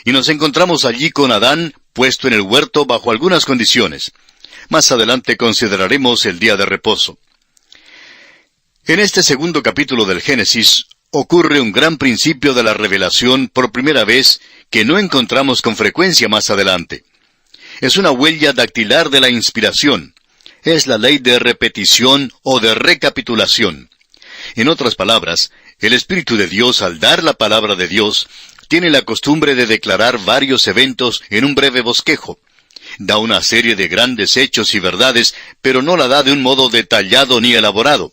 y nos encontramos allí con Adán puesto en el huerto bajo algunas condiciones. Más adelante consideraremos el día de reposo. En este segundo capítulo del Génesis ocurre un gran principio de la revelación por primera vez que no encontramos con frecuencia más adelante. Es una huella dactilar de la inspiración. Es la ley de repetición o de recapitulación. En otras palabras, el Espíritu de Dios, al dar la palabra de Dios, tiene la costumbre de declarar varios eventos en un breve bosquejo. Da una serie de grandes hechos y verdades, pero no la da de un modo detallado ni elaborado.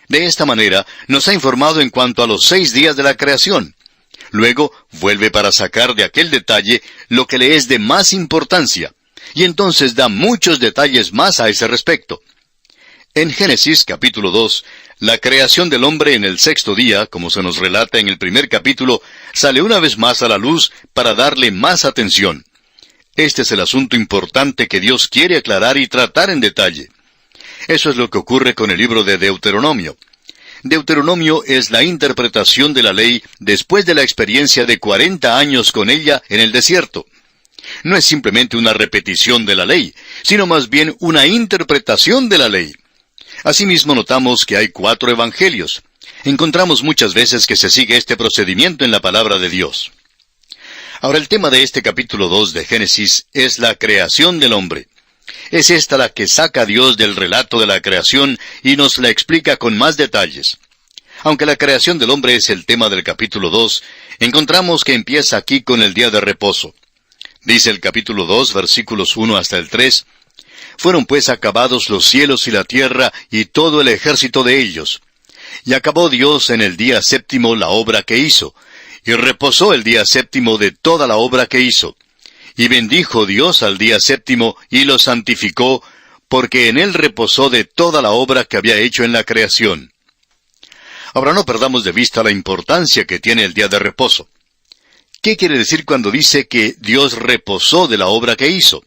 De esta manera, nos ha informado en cuanto a los 6 días de la creación. Luego, vuelve para sacar de aquel detalle lo que le es de más importancia, y entonces da muchos detalles más a ese respecto. En Génesis capítulo 2, la creación del hombre en el 6º día, como se nos relata en el primer capítulo, sale una vez más a la luz para darle más atención. Este es el asunto importante que Dios quiere aclarar y tratar en detalle. Eso es lo que ocurre con el libro de Deuteronomio. Deuteronomio es la interpretación de la ley después de la experiencia de 40 años con ella en el desierto. No es simplemente una repetición de la ley, sino más bien una interpretación de la ley. Asimismo notamos que hay 4 evangelios. Encontramos muchas veces que se sigue este procedimiento en la palabra de Dios. Ahora el tema de este capítulo 2 de Génesis es la creación del hombre. Es esta la que saca a Dios del relato de la creación y nos la explica con más detalles. Aunque la creación del hombre es el tema del capítulo 2, encontramos que empieza aquí con el día de reposo. Dice el capítulo 2, versículos 1 hasta el 3, «Fueron pues acabados los cielos y la tierra y todo el ejército de ellos. Y acabó Dios en el día 7º la obra que hizo, y reposó el día 7º de toda la obra que hizo. Y bendijo Dios al día 7º y lo santificó, porque en él reposó de toda la obra que había hecho en la creación». Ahora no perdamos de vista la importancia que tiene el día de reposo. ¿Qué quiere decir cuando dice que Dios reposó de la obra que hizo?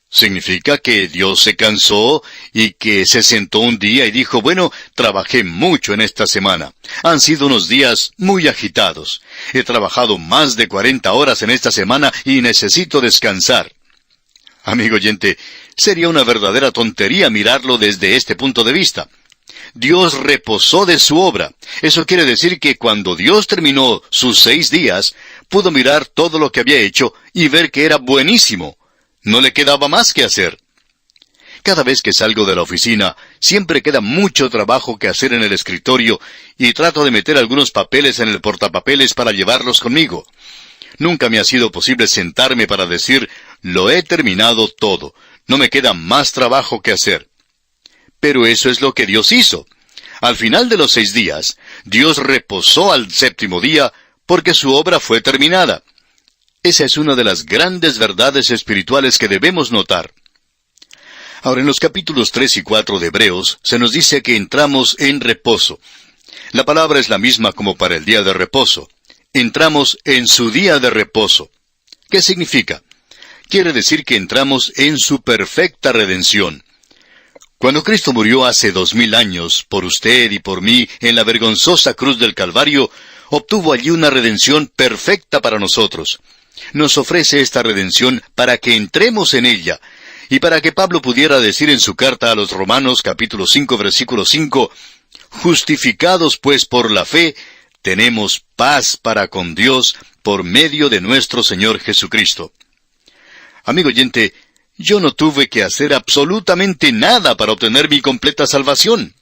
Significa que Dios se cansó y que se sentó un día y dijo, bueno, trabajé mucho en esta semana. Han sido unos días muy agitados. He trabajado más de 40 horas en esta semana y necesito descansar. Amigo oyente, sería una verdadera tontería mirarlo desde este punto de vista. Dios reposó de su obra. Eso quiere decir que cuando Dios terminó sus 6 días, pudo mirar todo lo que había hecho y ver que era buenísimo. No le quedaba más que hacer. Cada vez que salgo de la oficina, siempre queda mucho trabajo que hacer en el escritorio y trato de meter algunos papeles en el portapapeles para llevarlos conmigo. Nunca me ha sido posible sentarme para decir, lo he terminado todo, no me queda más trabajo que hacer. Pero eso es lo que Dios hizo. Al final de los 6 días, Dios reposó al 7º día porque su obra fue terminada. Esa es una de las grandes verdades espirituales que debemos notar. Ahora, en los capítulos 3 y 4 de Hebreos, se nos dice que entramos en reposo. La palabra es la misma como para el día de reposo. Entramos en su día de reposo. ¿Qué significa? Quiere decir que entramos en su perfecta redención. Cuando Cristo murió hace 2000 años, por usted y por mí, en la vergonzosa cruz del Calvario, obtuvo allí una redención perfecta para nosotros. Nos ofrece esta redención para que entremos en ella, y para que Pablo pudiera decir en su carta a los Romanos, capítulo 5, versículo 5, «Justificados pues por la fe, tenemos paz para con Dios por medio de nuestro Señor Jesucristo». Amigo oyente, yo no tuve que hacer absolutamente nada para obtener mi completa salvación.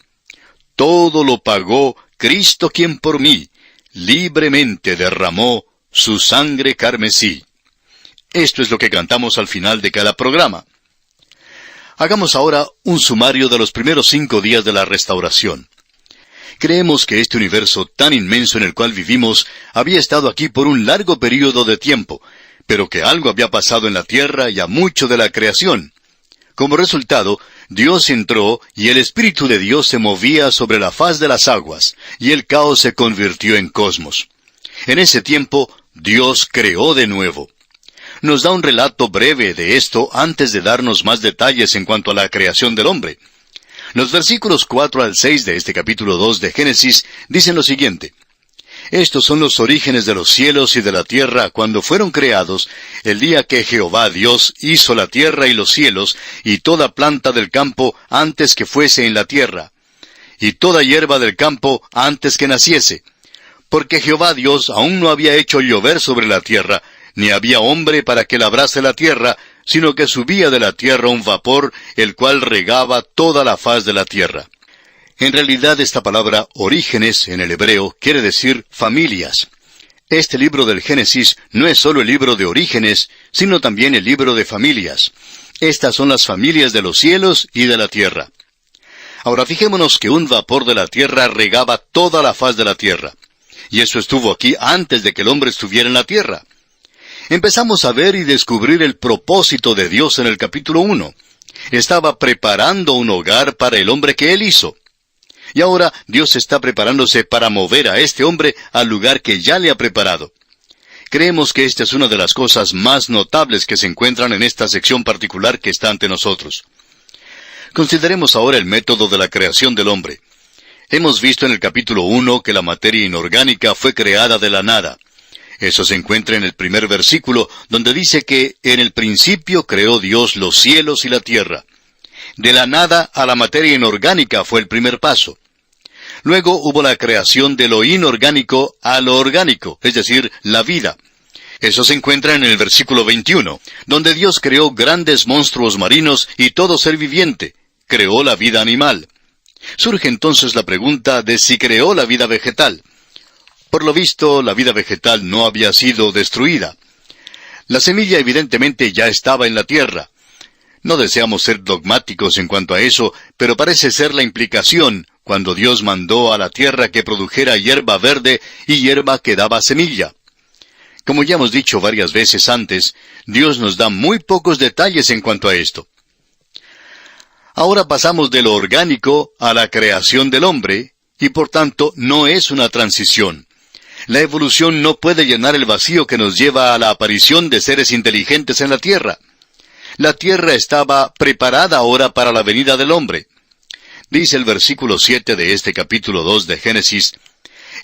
Todo lo pagó Cristo quien por mí libremente derramó su sangre carmesí. Esto es lo que cantamos al final de cada programa. Hagamos ahora un sumario de los primeros 5 días de la restauración. Creemos que este universo tan inmenso en el cual vivimos había estado aquí por un largo período de tiempo, pero que algo había pasado en la tierra y a mucho de la creación. Como resultado, Dios entró y el Espíritu de Dios se movía sobre la faz de las aguas, y el caos se convirtió en cosmos. En ese tiempo, Dios creó de nuevo. Nos da un relato breve de esto antes de darnos más detalles en cuanto a la creación del hombre. Los versículos 4 al 6 de este capítulo 2 de Génesis dicen lo siguiente. Estos son los orígenes de los cielos y de la tierra cuando fueron creados, el día que Jehová Dios hizo la tierra y los cielos, y toda planta del campo antes que fuese en la tierra, y toda hierba del campo antes que naciese. Porque Jehová Dios aún no había hecho llover sobre la tierra, ni había hombre para que labrase la tierra, sino que subía de la tierra un vapor, el cual regaba toda la faz de la tierra. En realidad esta palabra orígenes en el hebreo quiere decir familias. Este libro del Génesis no es solo el libro de orígenes, sino también el libro de familias. Estas son las familias de los cielos y de la tierra. Ahora fijémonos que un vapor de la tierra regaba toda la faz de la tierra. Y eso estuvo aquí antes de que el hombre estuviera en la tierra. Empezamos a ver y descubrir el propósito de Dios en el capítulo 1. Estaba preparando un hogar para el hombre que Él hizo. Y ahora Dios está preparándose para mover a este hombre al lugar que ya le ha preparado. Creemos que esta es una de las cosas más notables que se encuentran en esta sección particular que está ante nosotros. Consideremos ahora el método de la creación del hombre. Hemos visto en el capítulo 1 que la materia inorgánica fue creada de la nada. Eso se encuentra en el primer versículo, donde dice que en el principio creó Dios los cielos y la tierra. De la nada a la materia inorgánica fue el primer paso. Luego hubo la creación de lo inorgánico a lo orgánico, es decir, la vida. Eso se encuentra en el versículo 21, donde Dios creó grandes monstruos marinos y todo ser viviente. Creó la vida animal. Surge entonces la pregunta de si creó la vida vegetal. Por lo visto, la vida vegetal no había sido destruida. La semilla evidentemente ya estaba en la tierra. No deseamos ser dogmáticos en cuanto a eso, pero parece ser la implicación cuando Dios mandó a la tierra que produjera hierba verde y hierba que daba semilla. Como ya hemos dicho varias veces antes, Dios nos da muy pocos detalles en cuanto a esto. Ahora pasamos de lo orgánico a la creación del hombre, y por tanto no es una transición. La evolución no puede llenar el vacío que nos lleva a la aparición de seres inteligentes en la tierra. La tierra estaba preparada ahora para la venida del hombre. Dice el versículo 7 de este capítulo 2 de Génesis: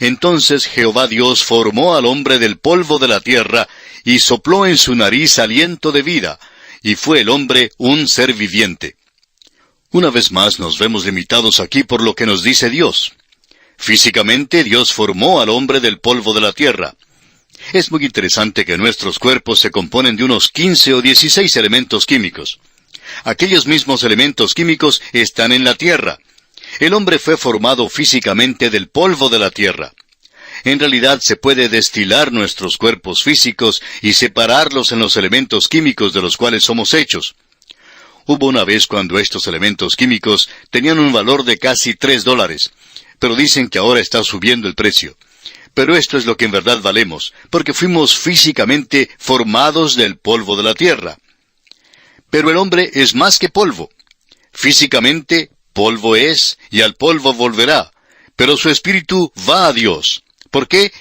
Entonces Jehová Dios formó al hombre del polvo de la tierra, y sopló en su nariz aliento de vida, y fue el hombre un ser viviente. Una vez más nos vemos limitados aquí por lo que nos dice Dios. Físicamente Dios formó al hombre del polvo de la tierra. Es muy interesante que nuestros cuerpos se componen de unos 15 o 16 elementos químicos. Aquellos mismos elementos químicos están en la tierra. El hombre fue formado físicamente del polvo de la tierra. En realidad se puede destilar nuestros cuerpos físicos y separarlos en los elementos químicos de los cuales somos hechos. Hubo una vez cuando estos elementos químicos tenían un valor de casi $3, pero dicen que ahora está subiendo el precio. Pero esto es lo que en verdad valemos, porque fuimos físicamente formados del polvo de la tierra. Pero el hombre es más que polvo. Físicamente, polvo es, y al polvo volverá. Pero su espíritu va a Dios. ¿Por qué?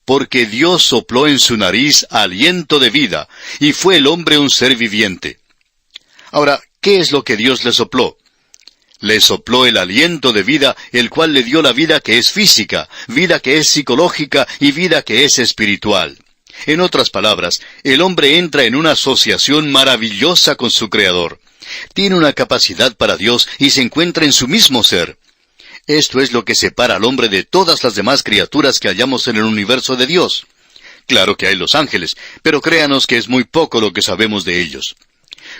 Porque Dios sopló en su nariz aliento de vida, y fue el hombre un ser viviente. Ahora, ¿qué es lo que Dios le sopló? Le sopló el aliento de vida, el cual le dio la vida que es física, vida que es psicológica y vida que es espiritual. En otras palabras, el hombre entra en una asociación maravillosa con su Creador. Tiene una capacidad para Dios y se encuentra en su mismo ser. Esto es lo que separa al hombre de todas las demás criaturas que hallamos en el universo de Dios. Claro que hay los ángeles, pero créanos que es muy poco lo que sabemos de ellos.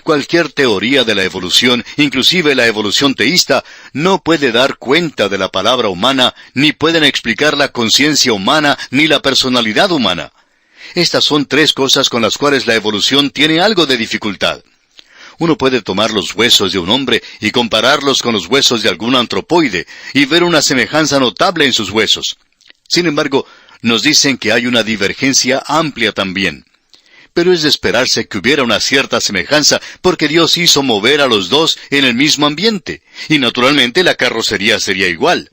Cualquier teoría de la evolución, inclusive la evolución teísta, no puede dar cuenta de la palabra humana, ni pueden explicar la conciencia humana, ni la personalidad humana. Estas son tres cosas con las cuales la evolución tiene algo de dificultad. Uno puede tomar los huesos de un hombre y compararlos con los huesos de algún antropoide, y ver una semejanza notable en sus huesos. Sin embargo, nos dicen que hay una divergencia amplia también. Pero es de esperarse que hubiera una cierta semejanza, porque Dios hizo mover a los dos en el mismo ambiente, y naturalmente la carrocería sería igual.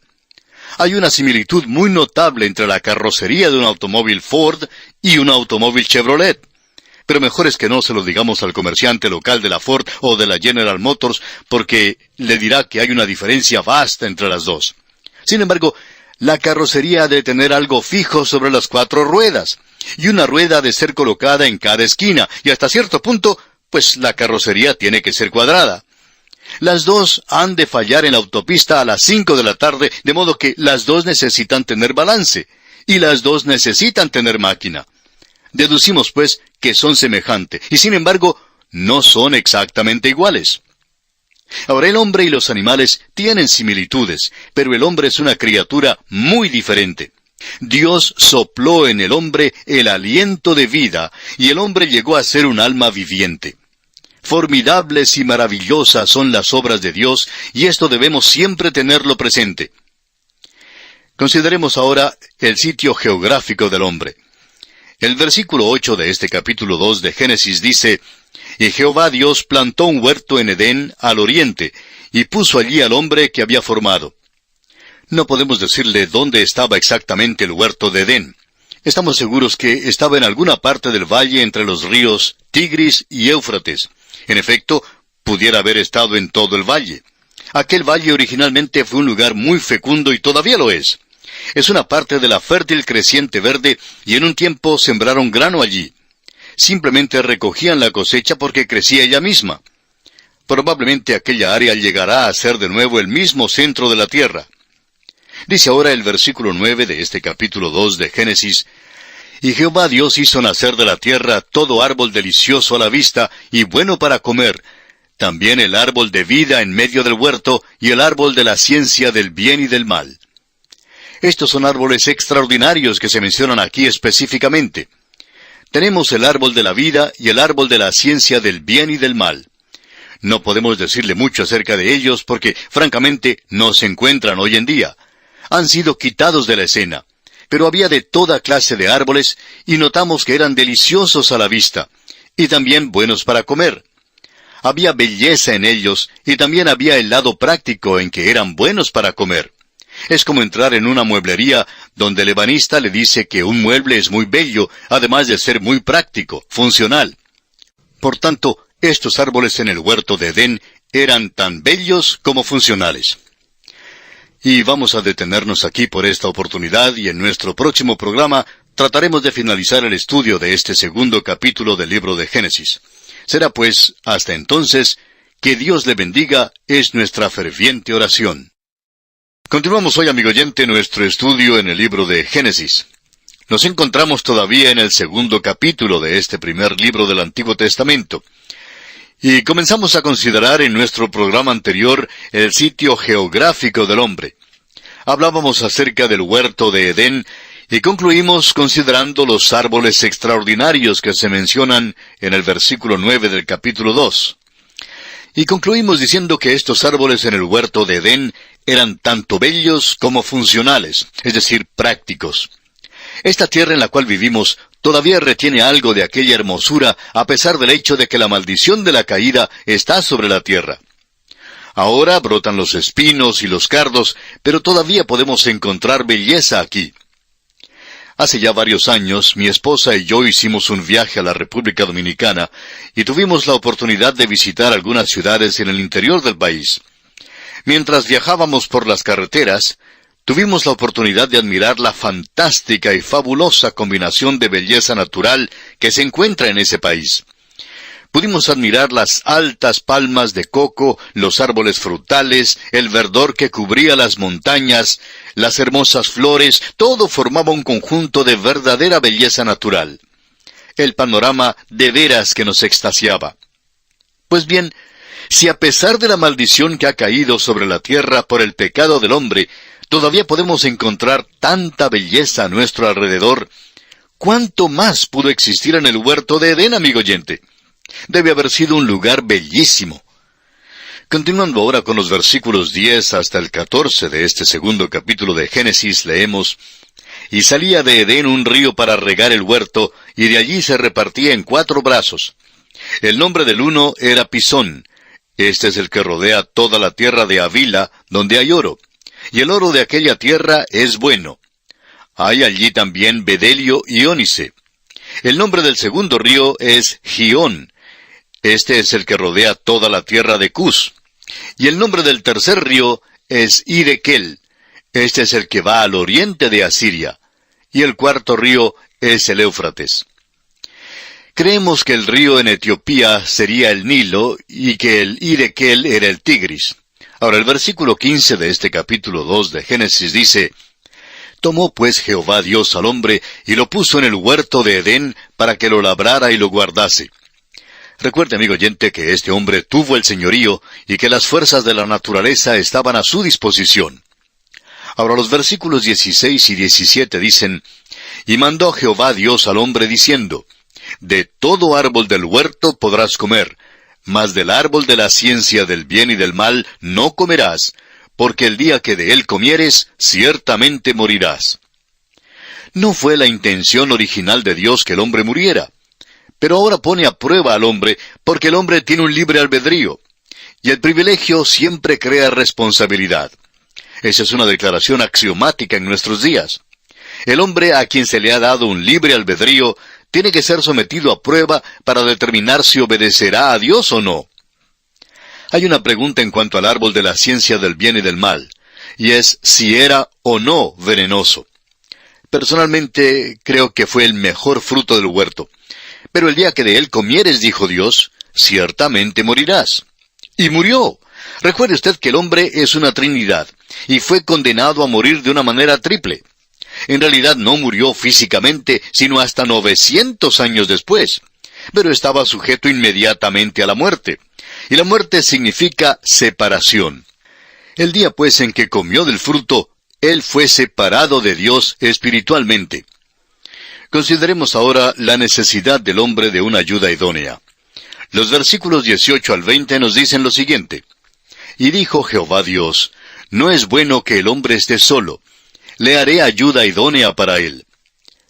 Hay una similitud muy notable entre la carrocería de un automóvil Ford y un automóvil Chevrolet. Pero mejor es que no se lo digamos al comerciante local de la Ford o de la General Motors, porque le dirá que hay una diferencia vasta entre las dos. Sin embargo, La carrocería ha de tener algo fijo sobre las 4 ruedas, y una rueda ha de ser colocada en cada esquina, y hasta cierto punto, pues la carrocería tiene que ser cuadrada. Las dos han de fallar en la autopista a las 5 de la tarde, de modo que las dos necesitan tener balance, y las dos necesitan tener máquina. Deducimos, pues, que son semejantes, y sin embargo, no son exactamente iguales. Ahora, el hombre y los animales tienen similitudes, pero el hombre es una criatura muy diferente. Dios sopló en el hombre el aliento de vida, y el hombre llegó a ser un alma viviente. Formidables y maravillosas son las obras de Dios, y esto debemos siempre tenerlo presente. Consideremos ahora el sitio geográfico del hombre. El versículo 8 de este capítulo 2 de Génesis dice: «Y Jehová Dios plantó un huerto en Edén al oriente, y puso allí al hombre que había formado». No podemos decirle dónde estaba exactamente el huerto de Edén. Estamos seguros que estaba en alguna parte del valle entre los ríos Tigris y Éufrates. En efecto, pudiera haber estado en todo el valle. Aquel valle originalmente fue un lugar muy fecundo y todavía lo es. Es una parte de la fértil creciente verde, y en un tiempo sembraron grano allí. Simplemente recogían la cosecha porque crecía ella misma. Probablemente aquella área llegará a ser de nuevo el mismo centro de la tierra. Dice ahora el versículo 9 de este capítulo 2 de Génesis: «Y Jehová Dios hizo nacer de la tierra todo árbol delicioso a la vista y bueno para comer, también el árbol de vida en medio del huerto y el árbol de la ciencia del bien y del mal». Estos son árboles extraordinarios que se mencionan aquí específicamente. Tenemos el árbol de la vida y el árbol de la ciencia del bien y del mal. No podemos decirle mucho acerca de ellos porque, francamente, no se encuentran hoy en día. Han sido quitados de la escena. Pero había de toda clase de árboles, y notamos que eran deliciosos a la vista, y también buenos para comer. Había belleza en ellos, y también había el lado práctico en que eran buenos para comer. Es como entrar en una mueblería donde el ebanista le dice que un mueble es muy bello, además de ser muy práctico, funcional. Por tanto, estos árboles en el huerto de Edén eran tan bellos como funcionales. Y vamos a detenernos aquí por esta oportunidad, y en nuestro próximo programa trataremos de finalizar el estudio de este segundo capítulo del libro de Génesis. Será pues, hasta entonces, que Dios le bendiga, es nuestra ferviente oración. Continuamos hoy, amigo oyente, nuestro estudio en el libro de Génesis. Nos encontramos todavía en el segundo capítulo de este primer libro del Antiguo Testamento. Y comenzamos a considerar en nuestro programa anterior el sitio geográfico del hombre. Hablábamos acerca del huerto de Edén y concluimos considerando los árboles extraordinarios que se mencionan en el versículo 9 del capítulo 2. Y concluimos diciendo que estos árboles en el huerto de Edén eran tanto bellos como funcionales, es decir, prácticos. Esta tierra en la cual vivimos todavía retiene algo de aquella hermosura, a pesar del hecho de que la maldición de la caída está sobre la tierra. Ahora brotan los espinos y los cardos, pero todavía podemos encontrar belleza aquí. Hace ya varios años, mi esposa y yo hicimos un viaje a la República Dominicana y tuvimos la oportunidad de visitar algunas ciudades en el interior del país. Mientras viajábamos por las carreteras, tuvimos la oportunidad de admirar la fantástica y fabulosa combinación de belleza natural que se encuentra en ese país. Pudimos admirar las altas palmas de coco, los árboles frutales, el verdor que cubría las montañas, las hermosas flores, todo formaba un conjunto de verdadera belleza natural. El panorama de veras que nos extasiaba. Pues bien, si a pesar de la maldición que ha caído sobre la tierra por el pecado del hombre, todavía podemos encontrar tanta belleza a nuestro alrededor, ¿cuánto más pudo existir en el huerto de Edén, amigo oyente? Debe haber sido un lugar bellísimo. Continuando ahora con los versículos 10 hasta el 14 de este segundo capítulo de Génesis, leemos: «Y salía de Edén un río para regar el huerto, y de allí se repartía en 4 brazos. El nombre del uno era Pisón. Este es el que rodea toda la tierra de Havila, donde hay oro. Y el oro de aquella tierra es bueno. Hay allí también bedelio y ónice. El nombre del segundo río es Gihón. Este es el que rodea toda la tierra de Cus. Y el nombre del tercer río es Hidekel. Este es el que va al oriente de Asiria. Y el cuarto río es el Éufrates. Creemos que el río en Etiopía sería el Nilo y que el Hiddekel era el Tigris. Ahora, el versículo 15 de este capítulo 2 de Génesis dice: Tomó pues Jehová Dios al hombre y lo puso en el huerto de Edén para que lo labrara y lo guardase. Recuerde, amigo oyente, que este hombre tuvo el señorío y que las fuerzas de la naturaleza estaban a su disposición. Ahora los versículos 16 y 17 dicen: Y mandó Jehová Dios al hombre diciendo: De todo árbol del huerto podrás comer, mas del árbol de la ciencia del bien y del mal no comerás, porque el día que de él comieres, ciertamente morirás. No fue la intención original de Dios que el hombre muriera. Pero ahora pone a prueba al hombre, porque el hombre tiene un libre albedrío. Y el privilegio siempre crea responsabilidad. Esa es una declaración axiomática en nuestros días. El hombre a quien se le ha dado un libre albedrío tiene que ser sometido a prueba para determinar si obedecerá a Dios o no. Hay una pregunta en cuanto al árbol de la ciencia del bien y del mal, y es si era o no venenoso. Personalmente creo que fue el mejor fruto del huerto. Pero el día que de él comieres, dijo Dios, ciertamente morirás. Y murió. Recuerde usted que el hombre es una trinidad, y fue condenado a morir de una manera triple. En realidad no murió físicamente, sino hasta 900 años después. Pero estaba sujeto inmediatamente a la muerte. Y la muerte significa separación. El día pues en que comió del fruto, él fue separado de Dios espiritualmente. Consideremos ahora la necesidad del hombre de una ayuda idónea. Los versículos 18 al 20 nos dicen lo siguiente: Y dijo Jehová Dios: No es bueno que el hombre esté solo. Le haré ayuda idónea para él.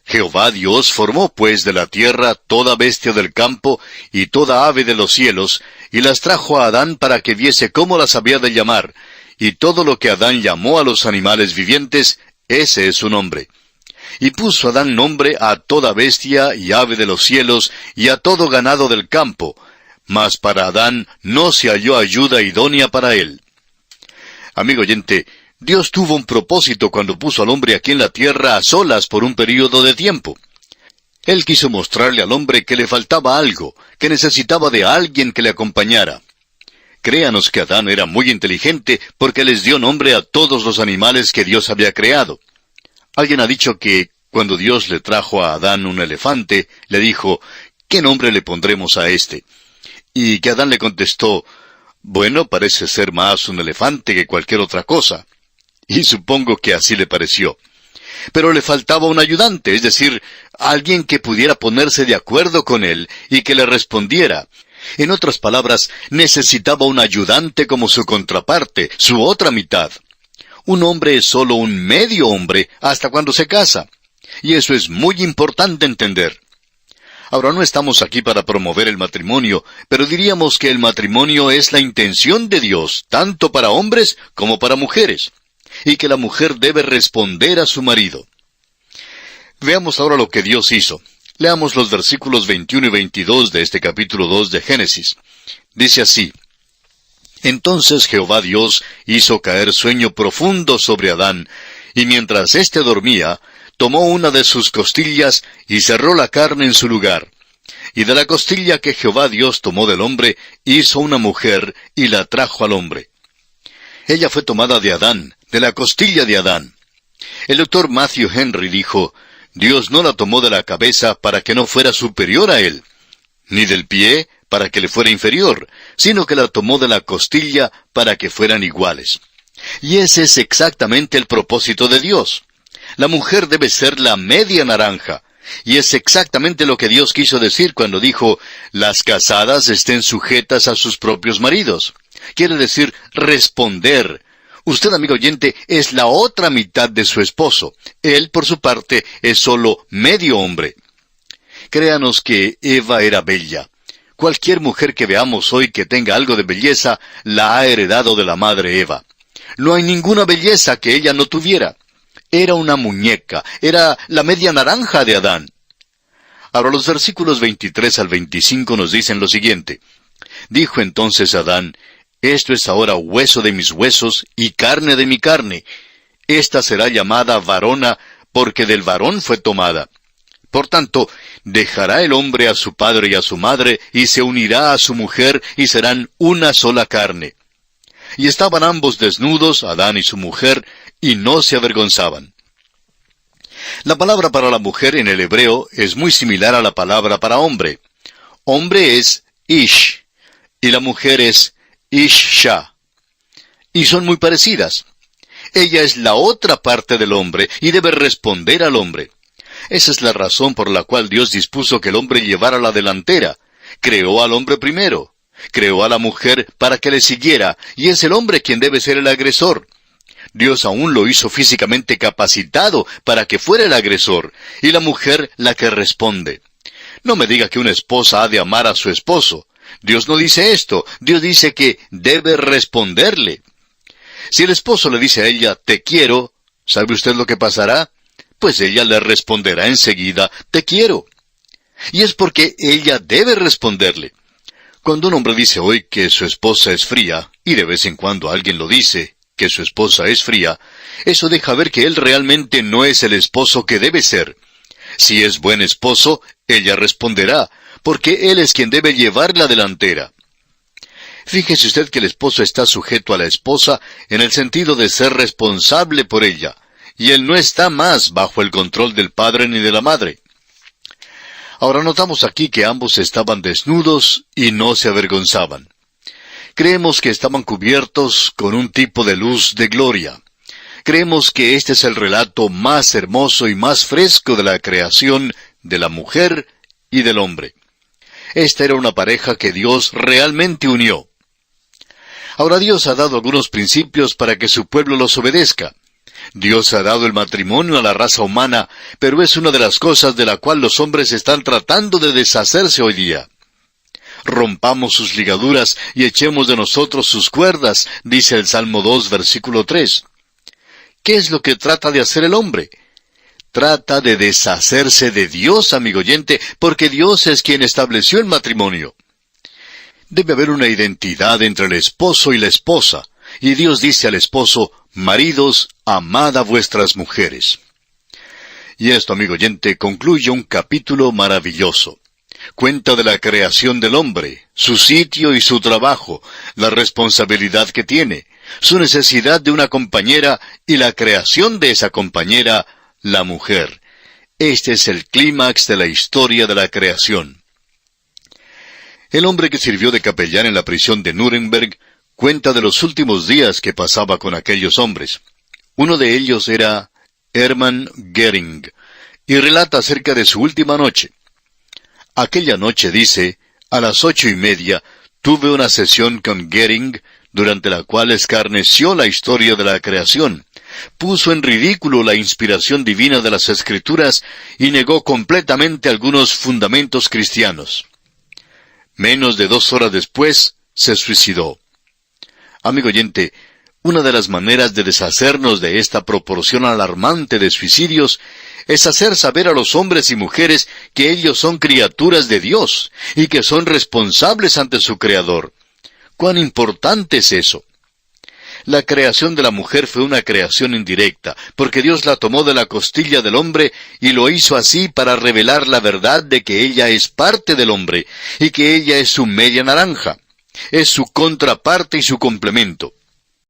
Jehová Dios formó pues de la tierra toda bestia del campo y toda ave de los cielos, y las trajo a Adán para que viese cómo las había de llamar, y todo lo que Adán llamó a los animales vivientes, ese es su nombre. Y puso Adán nombre a toda bestia y ave de los cielos, y a todo ganado del campo, mas para Adán no se halló ayuda idónea para él. Amigo oyente, Dios tuvo un propósito cuando puso al hombre aquí en la tierra a solas por un período de tiempo. Él quiso mostrarle al hombre que le faltaba algo, que necesitaba de alguien que le acompañara. Créanos que Adán era muy inteligente porque les dio nombre a todos los animales que Dios había creado. Alguien ha dicho que cuando Dios le trajo a Adán un elefante, le dijo: ¿qué nombre le pondremos a este? Y que Adán le contestó: bueno, parece ser más un elefante que cualquier otra cosa. Y supongo que así le pareció. Pero le faltaba un ayudante, es decir, alguien que pudiera ponerse de acuerdo con él y que le respondiera. En otras palabras, necesitaba un ayudante como su contraparte, su otra mitad. Un hombre es solo un medio hombre hasta cuando se casa. Y eso es muy importante entender. Ahora, no estamos aquí para promover el matrimonio, pero diríamos que el matrimonio es la intención de Dios, tanto para hombres como para mujeres, y que la mujer debe responder a su marido. Veamos ahora lo que Dios hizo. Leamos los versículos 21 y 22 de este capítulo 2 de Génesis. Dice así: Entonces Jehová Dios hizo caer sueño profundo sobre Adán, y mientras éste dormía, tomó una de sus costillas y cerró la carne en su lugar. Y de la costilla que Jehová Dios tomó del hombre, hizo una mujer y la trajo al hombre. Ella fue tomada de Adán, de la costilla de Adán. El doctor Matthew Henry dijo: Dios no la tomó de la cabeza para que no fuera superior a él, ni del pie para que le fuera inferior, sino que la tomó de la costilla para que fueran iguales. Y ese es exactamente el propósito de Dios. La mujer debe ser la media naranja, y es exactamente lo que Dios quiso decir cuando dijo: las casadas estén sujetas a sus propios maridos. Quiere decir responder. Usted, amigo oyente, es la otra mitad de su esposo. Él, por su parte, es solo medio hombre. Créanos que Eva era bella. Cualquier mujer que veamos hoy que tenga algo de belleza, la ha heredado de la madre Eva. No hay ninguna belleza que ella no tuviera. Era una muñeca, era la media naranja de Adán. Ahora los versículos 23 al 25 nos dicen lo siguiente: Dijo entonces Adán: Esto es ahora hueso de mis huesos y carne de mi carne. Esta será llamada varona, porque del varón fue tomada. Por tanto, dejará el hombre a su padre y a su madre, y se unirá a su mujer, y serán una sola carne. Y estaban ambos desnudos, Adán y su mujer, y no se avergonzaban. La palabra para la mujer en el hebreo es muy similar a la palabra para hombre. Hombre es ish, y la mujer es isha. Y son muy parecidas. Ella es la otra parte del hombre, y debe responder al hombre. Esa es la razón por la cual Dios dispuso que el hombre llevara la delantera. Creó al hombre primero. Creó a la mujer para que le siguiera, y es el hombre quien debe ser el agresor. Dios aún lo hizo físicamente capacitado para que fuera el agresor, y la mujer la que responde. No me diga que una esposa ha de amar a su esposo. Dios no dice esto. Dios dice que debe responderle. Si el esposo le dice a ella, te quiero, ¿sabe usted lo que pasará? Pues ella le responderá enseguida, te quiero. Y es porque ella debe responderle. Cuando un hombre dice hoy que su esposa es fría, y de vez en cuando alguien lo dice, que su esposa es fría, eso deja ver que él realmente no es el esposo que debe ser. Si es buen esposo, ella responderá, porque él es quien debe llevar la delantera. Fíjese usted que el esposo está sujeto a la esposa en el sentido de ser responsable por ella, y él no está más bajo el control del padre ni de la madre. Ahora notamos aquí que ambos estaban desnudos y no se avergonzaban. Creemos que estaban cubiertos con un tipo de luz de gloria. Creemos que este es el relato más hermoso y más fresco de la creación de la mujer y del hombre. Esta era una pareja que Dios realmente unió. Ahora Dios ha dado algunos principios para que su pueblo los obedezca. Dios ha dado el matrimonio a la raza humana, pero es una de las cosas de la cual los hombres están tratando de deshacerse hoy día. Rompamos sus ligaduras y echemos de nosotros sus cuerdas, dice el Salmo 2, versículo 3. ¿Qué es lo que trata de hacer el hombre? Trata de deshacerse de Dios, amigo oyente, porque Dios es quien estableció el matrimonio. Debe haber una identidad entre el esposo y la esposa, y Dios dice al esposo, maridos, amad a vuestras mujeres. Y esto, amigo oyente, concluye un capítulo maravilloso. Cuenta de la creación del hombre, su sitio y su trabajo, la responsabilidad que tiene, su necesidad de una compañera y la creación de esa compañera, la mujer. Este es el clímax de la historia de la creación. El hombre que sirvió de capellán en la prisión de Nuremberg cuenta de los últimos días que pasaba con aquellos hombres. Uno de ellos era Hermann Göring, y relata acerca de su última noche. Aquella noche, dice, a las 8:30, tuve una sesión con Göring, durante la cual escarneció la historia de la creación, puso en ridículo la inspiración divina de las Escrituras y negó completamente algunos fundamentos cristianos. Menos de 2 horas después, se suicidó. Amigo oyente, una de las maneras de deshacernos de esta proporción alarmante de suicidios es hacer saber a los hombres y mujeres que ellos son criaturas de Dios y que son responsables ante su Creador. ¿Cuán importante es eso? La creación de la mujer fue una creación indirecta, porque Dios la tomó de la costilla del hombre y lo hizo así para revelar la verdad de que ella es parte del hombre y que ella es su media naranja. Es su contraparte y su complemento.